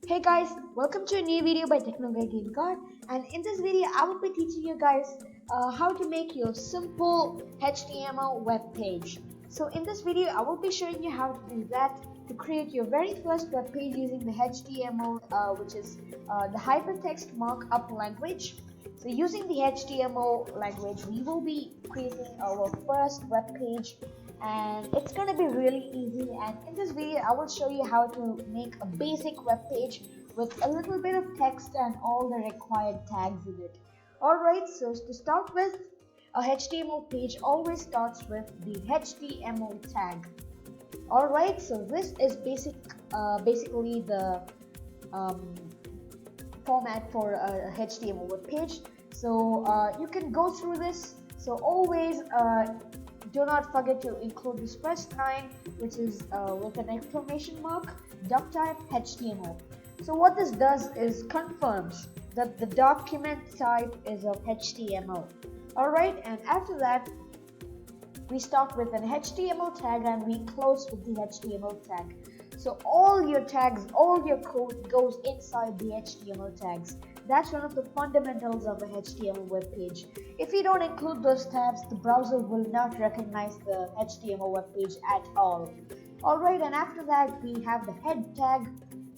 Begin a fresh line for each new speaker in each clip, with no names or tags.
Hey guys, welcome to a new video by Technology God, and in this video I will be teaching you guys how to make your simple HTML web page. So in this video I will be showing you how to do that, to create your very first web page using the HTML which is the hypertext markup language. So using the HTML language we will be creating our first web page, and it's gonna be really easy. And in this video I will show you how to make a basic web page with a little bit of text and all the required tags in it. Alright, so to start with, a HTML page always starts with the HTML tag. Alright, so this is basically the format for a HTML web page. So you can go through this. So always do not forget to include this first line, which is with an exclamation mark, doc type HTML. So what this does is confirms that the document type is of HTML. Alright, and after that we start with an HTML tag and we close with the HTML tag. So all your tags, all your code goes inside the HTML tags. That's one of the fundamentals of a HTML web page. If you don't include those tabs, the browser will not recognize the HTML web page at all. Alright, and after that we have the head tag.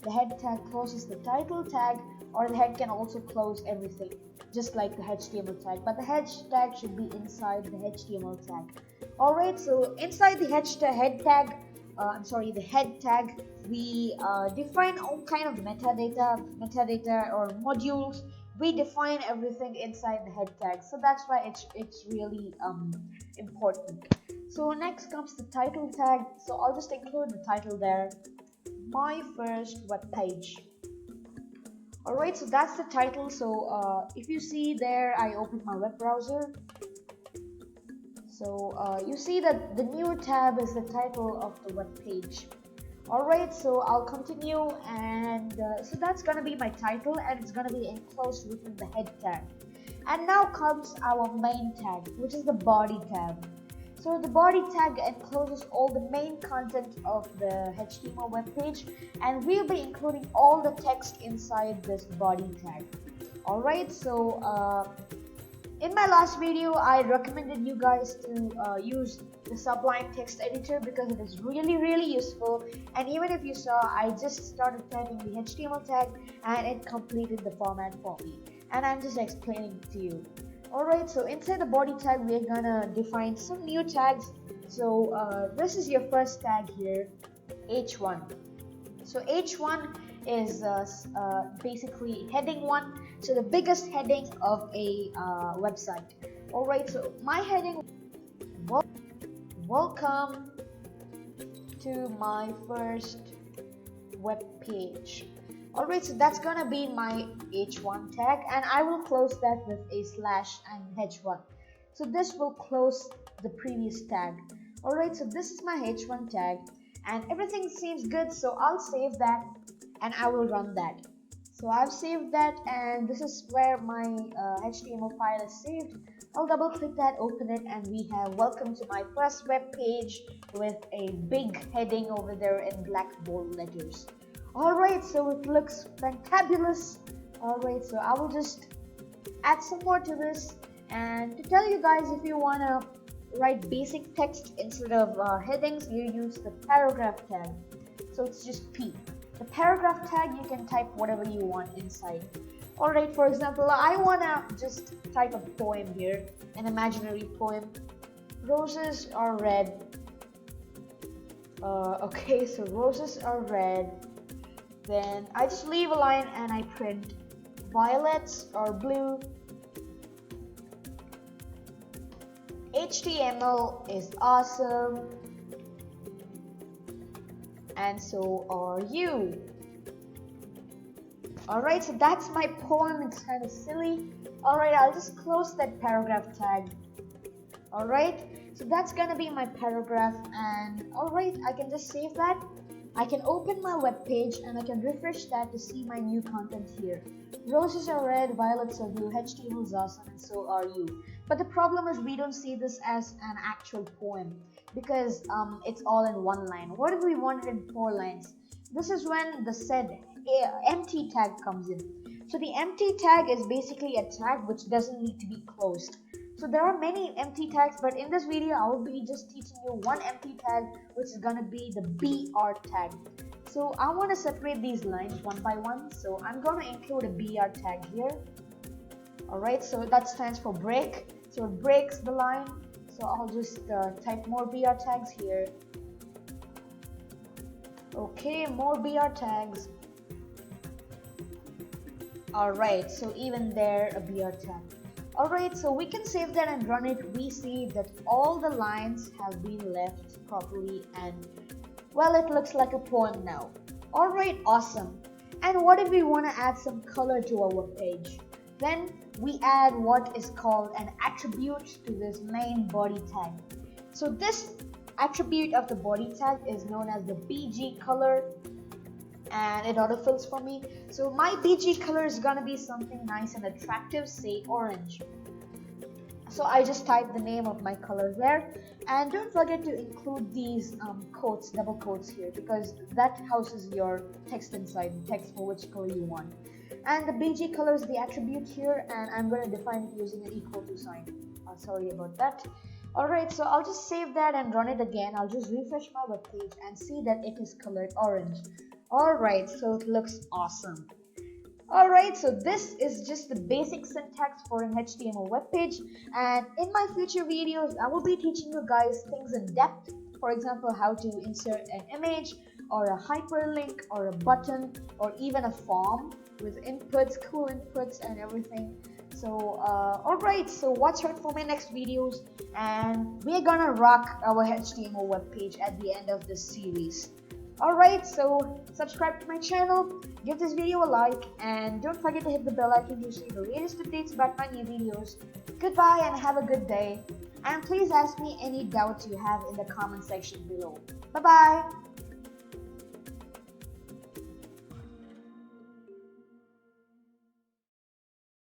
The head tag closes the title tag, or the head can also close everything, just like the HTML tag. But the head tag should be inside the HTML tag. Alright, so inside the head tag, we define all kind of metadata or modules. We define everything inside the head tag, so that's why it's really important. So next comes the title tag. So I'll just include the title there, my first web page. Alright, so that's the title. So if you see there, I open my web browser. So you see that the new tab is the title of the web page. Alright, so I'll continue, and so that's gonna be my title, and it's gonna be enclosed within the head tag. And now comes our main tag, which is the body tab. So the body tag encloses all the main content of the HTML web page, and we'll be including all the text inside this body tag. Alright, so in my last video, I recommended you guys to use the Sublime text editor because it is really useful. And even if you saw, I just started typing the HTML tag and it completed the format for me. And I'm just explaining it to you. Alright, so inside the body tag, we're gonna define some new tags. So this is your first tag here, H1. So H1 is basically heading 1, so the biggest heading of a website. Alright, so my heading, welcome to my first web page. Alright, so that's gonna be my H1 tag, and I will close that with a slash and H1. So this will close the previous tag. Alright, so this is my H1 tag, and everything seems good, so I'll save that and I will run that. So I've saved that, and this is where my HTML file is saved. I'll double click that, open it, and we have welcome to my first web page with a big heading over there in black bold letters. Alright, so it looks fantabulous. Alright, so I will just add some more to this, and to tell you guys, if you wanna write basic text instead of headings, you use the paragraph tag. So it's just P. The paragraph tag, you can type whatever you want inside. Alright, for example, I wanna just type a poem here, an imaginary poem. Roses are red. Okay, so roses are red. Then I just leave a line and I print violets are blue. HTML is awesome, and so are you. Alright, so that's my poem. It's kind of silly. Alright, I'll just close that paragraph tag. Alright, so that's gonna be my paragraph, and alright, I can just save that. I can open my web page and I can refresh that to see my new content here. Roses are red, violets are blue, HTML is awesome, and so are you. But the problem is we don't see this as an actual poem because it's all in one line. What if we wanted it in 4 lines? This is when the said empty tag comes in. So the empty tag is basically a tag which doesn't need to be closed. So there are many empty tags, but in this video I will be just teaching you one empty tag, which is gonna be the BR tag. So I want to separate these lines one by one, so I'm going to include a BR tag here. Alright, so that stands for break, so it breaks the line. So I'll just type more BR tags here. Okay, more BR tags. Alright, so even there a BR tag. Alright, so we can save that and run it. We see that all the lines have been left properly, and well, it looks like a poem now. Alright, awesome. And what if we want to add some color to our page? Then we add what is called an attribute to this main body tag. So this attribute of the body tag is known as the BG color, and it autofills for me. So my BG color is gonna be something nice and attractive, say orange. So I just type the name of my color there, and don't forget to include these quotes, double quotes here, because that houses your text inside, text for which color you want. And the BG color is the attribute here, and I'm going to define it using an equal to sign. Sorry about that. Alright, so I'll just save that and run it again. I'll just refresh my web page and see that it is colored orange. Alright, so it looks awesome. Alright, so this is just the basic syntax for an HTML web page, and in my future videos I will be teaching you guys things in depth. For example, how to insert an image or a hyperlink or a button or even a form with inputs, cool inputs and everything. So alright, so watch out for my next videos, and we're gonna rock our HTML web page at the end of this series. Alright, so subscribe to my channel, give this video a like, and don't forget to hit the bell icon to receive the latest updates about my new videos. Goodbye and have a good day. And please ask me any doubts you have in the comment section below. Bye bye.